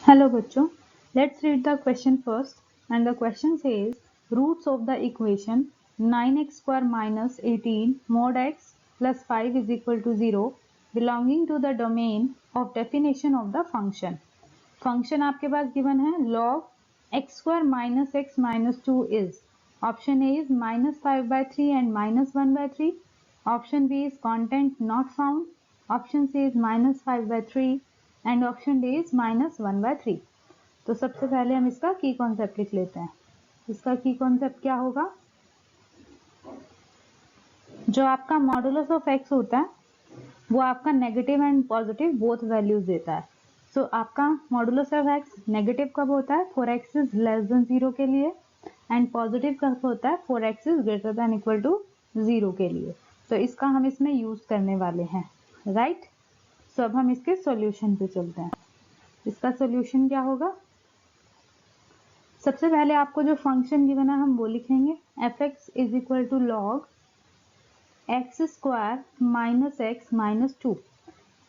Hello बच्चों, let's read the question first and the question says roots of the equation 9x square minus 18 mod x plus 5 is equal to 0 belonging to the domain of definition of the function. Function आपके पास given है log x square minus x minus 2 is option A is minus 5 by 3 and minus 1 by 3, option B is content not found, option C is minus 5 by 3 and option D is minus 1 by 3। तो सबसे पहले हम इसका की concept लिख लेते हैं। इसका की कॉन्सेप्ट क्या होगा, जो आपका मॉडुलस ऑफ एक्स होता है वो आपका negative and positive both values देता है। सो आपका मॉडुलस ऑफ एक्स नेगेटिव कब होता है, for x is less than 0 के लिए, एंड पॉजिटिव कब होता है, for x is greater than equal to 0 के लिए। तो इसका हम इसमें यूज करने वाले हैं, राइट। सो अब हम इसके सॉल्यूशन पे चलते हैं। इसका सॉल्यूशन क्या होगा, सबसे पहले आपको जो फंक्शन गिवन है हम वो लिखेंगे f x is equal to log x square minus x minus 2।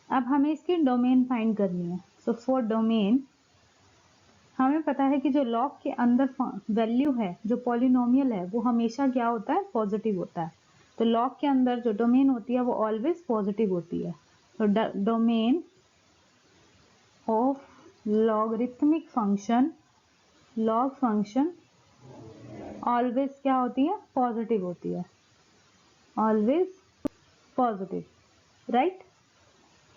अब हमें इसकी डोमेन फाइंड करनी है। सो फॉर डोमेन हमें पता है कि जो लॉग के अंदर वैल्यू है, जो पॉलिनोमियल है, वो हमेशा क्या होता है, पॉजिटिव होता है। तो लॉग के अंदर जो डोमेन होती है वो ऑलवेज पॉजिटिव होती है। तो domain of logarithmic function, log function always क्या होती है, पॉजिटिव होती है, ऑलवेज पॉजिटिव, राइट।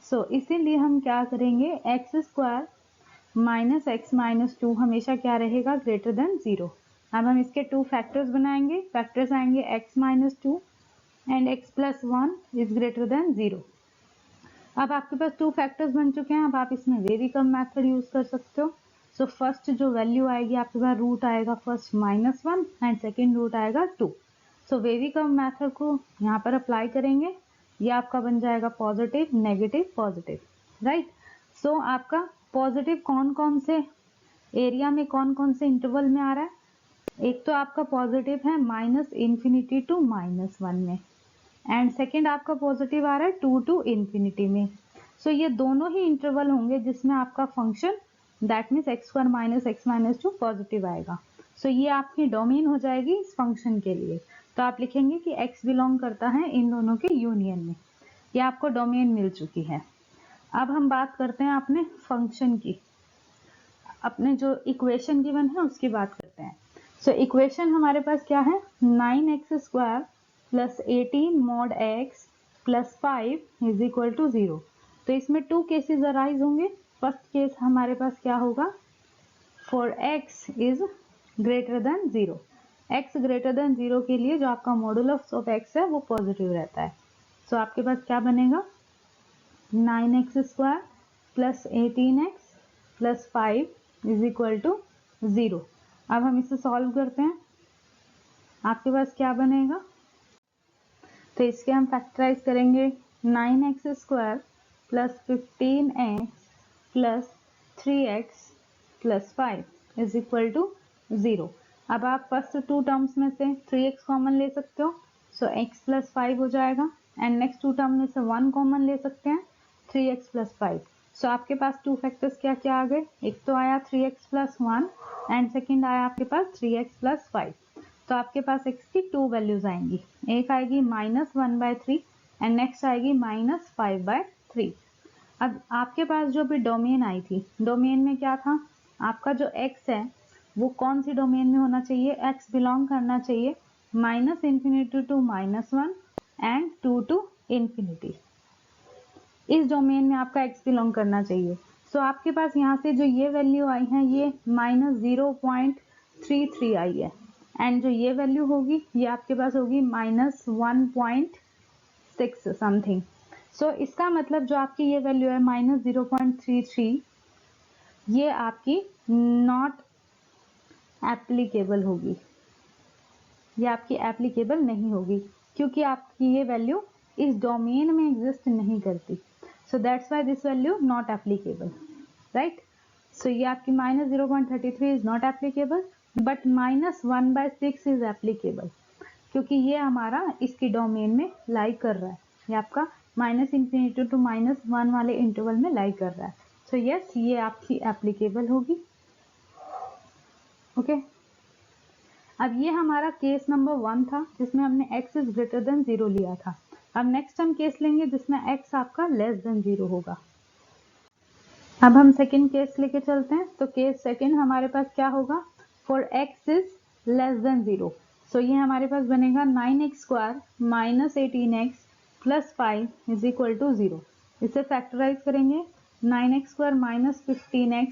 सो इसीलिए हम क्या करेंगे, x square minus x minus 2 हमेशा क्या रहेगा, ग्रेटर देन 0। अब हम इसके टू फैक्टर्स बनाएंगे, फैक्टर्स आएंगे x minus 2 and x plus 1 is greater than 0। अब आपके पास टू फैक्टर्स बन चुके हैं। अब आप इसमें वेरी कम मेथड यूज कर सकते हो। सो फर्स्ट जो वैल्यू आएगी आपके पास, रूट आएगा फर्स्ट -1 एंड सेकेंड रूट आएगा 2। सो वेरी कम मेथड को यहाँ पर अप्लाई करेंगे, ये आपका बन जाएगा पॉजिटिव नेगेटिव पॉजिटिव, राइट। सो आपका पॉजिटिव कौन कौन से एरिया में, कौन कौन से इंटरवल में आ रहा है, एक तो आपका पॉजिटिव है -∞ टू -1 में, एंड सेकेंड आपका पॉजिटिव आ रहा है 2 टू इन्फिनिटी में। सो ये दोनों ही इंटरवल होंगे जिसमें आपका function that means x square minus x minus 2 positive आएगा। सो ये आपकी डोमेन हो जाएगी इस फंक्शन के लिए। तो आप लिखेंगे कि एक्स बिलोंग करता है इन दोनों के यूनियन में। ये आपको डोमेन मिल चुकी है। अब हम बात करते हैं अपने फंक्शन की, अपने जो इक्वेशन गिवन है उसकी बात करते हैं। सो इक्वेशन हमारे पास क्या है, 9x square plus 18 mod x plus 5 is equal to 0। तो इसमें टू केसेस अराइज होंगे। फर्स्ट केस हमारे पास क्या होगा, for x is greater than 0। x greater than 0 के लिए जो आपका मॉडुलस ऑफ x है वो पॉजिटिव रहता है। सो आपके पास क्या बनेगा, 9x square plus 18x plus 5 is equal to 0। अब हम इसे सॉल्व करते हैं, आपके पास क्या बनेगा, तो इसके हम फैक्टराइज करेंगे 9x square plus 15x plus 3x plus 5 is equal to 0। अब आप फर्स्ट टू टर्म्स में से 3x कॉमन ले सकते हो, सो x प्लस 5 हो जाएगा, एंड नेक्स्ट टू टर्म में से 1 कॉमन ले सकते हैं, 3x प्लस 5। सो आपके पास टू फैक्टर्स क्या क्या आ गए, एक तो आया 3x प्लस 1 एंड सेकेंड आया आपके पास 3x प्लस 5। तो आपके पास x की टू वैल्यूज आएंगी, एक आएगी -1/3 एंड नेक्स्ट आएगी -5/3। अब आपके पास जो भी डोमेन आई थी, डोमेन में क्या था, आपका जो x है वो कौन सी डोमेन में होना चाहिए, x बिलोंग करना चाहिए -∞ टू -1 एंड 2 टू इन्फिनिटी। इस डोमेन में आपका x बिलोंग करना चाहिए। सो आपके पास यहाँ से जो ये वैल्यू आई है ये -0.33 आई है, एंड जो ये वैल्यू होगी ये आपके पास होगी -1.6 समथिंग। सो इसका मतलब जो आपकी ये वैल्यू है -0.33, ये आपकी नॉट एप्लीकेबल होगी, ये आपकी एप्लीकेबल नहीं होगी क्योंकि आपकी ये वैल्यू इस डोमेन में एग्जिस्ट नहीं करती। So that's why this value not applicable, right. So ये आपकी -0.33 is not applicable, but -1/6 is applicable, क्योंकि ये हमारा इसकी डोमेन में लाई कर रहा है, ये आपका -∞ टू -1 वाले इंटरवल में लाई कर रहा है। सो यस, ये आपकी एप्लीकेबल होगी। ओके अब ये हमारा केस नंबर 1 था जिसमें हमने x इज ग्रेटर देन 0 लिया था। अब नेक्स्ट हम केस लेंगे जिसमें x आपका लेस देन 0 होगा। अब हम सेकंड केस लेके चलते हैं। तो केस सेकंड हमारे पास क्या होगा, for x is less than 0। So ये हमारे पास बनेगा 9x square minus 18x plus 5 is equal to 0। इसे फैक्टराइज करेंगे, 9x square minus 15x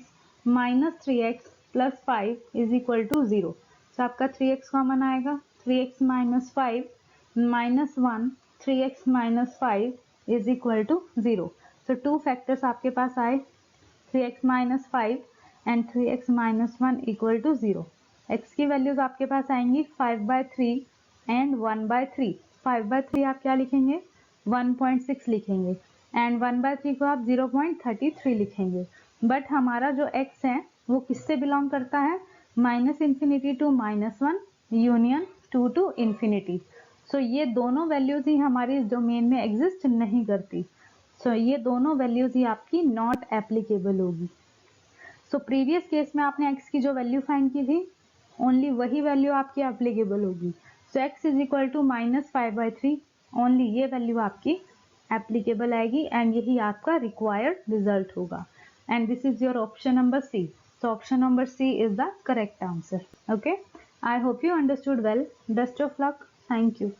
minus 3x plus 5 is equal to 0। तो आपका 3x कॉमन आएगा, 3x minus 5 minus 1 3x minus 5 is equal to 0। तो टू फैक्टर्स आपके पास आए, 3x minus 5 and 3x minus 1 equal to 0। x की values आपके पास आएंगी 5/3 एंड 1/3। 5/3 आप क्या लिखेंगे, 1.6 लिखेंगे एंड 1/3 को आप 0.33 लिखेंगे। बट हमारा जो x है वो किससे बिलोंग करता है, -∞ टू -1 यूनियन 2 टू इन्फिनिटी। सो ये दोनों वैल्यूज ही हमारी इस डोमेन में एग्जिस्ट नहीं करती। सो ये दोनों वैल्यूज ही आपकी नॉट एप्लीकेबल होगी। सो प्रीवियस केस में आपने x की जो वैल्यू फाइंड की थी ओनली वही वैल्यू आपकी एप्लीकेबल होगी। So x is equal to -5/3, only ये वैल्यू आपकी एप्लीकेबल आएगी एंड यही आपका रिक्वायर्ड रिजल्ट होगा। And this is your option number C. So option number C is the correct answer. Okay, I hope you understood well. Best of luck. Thank you.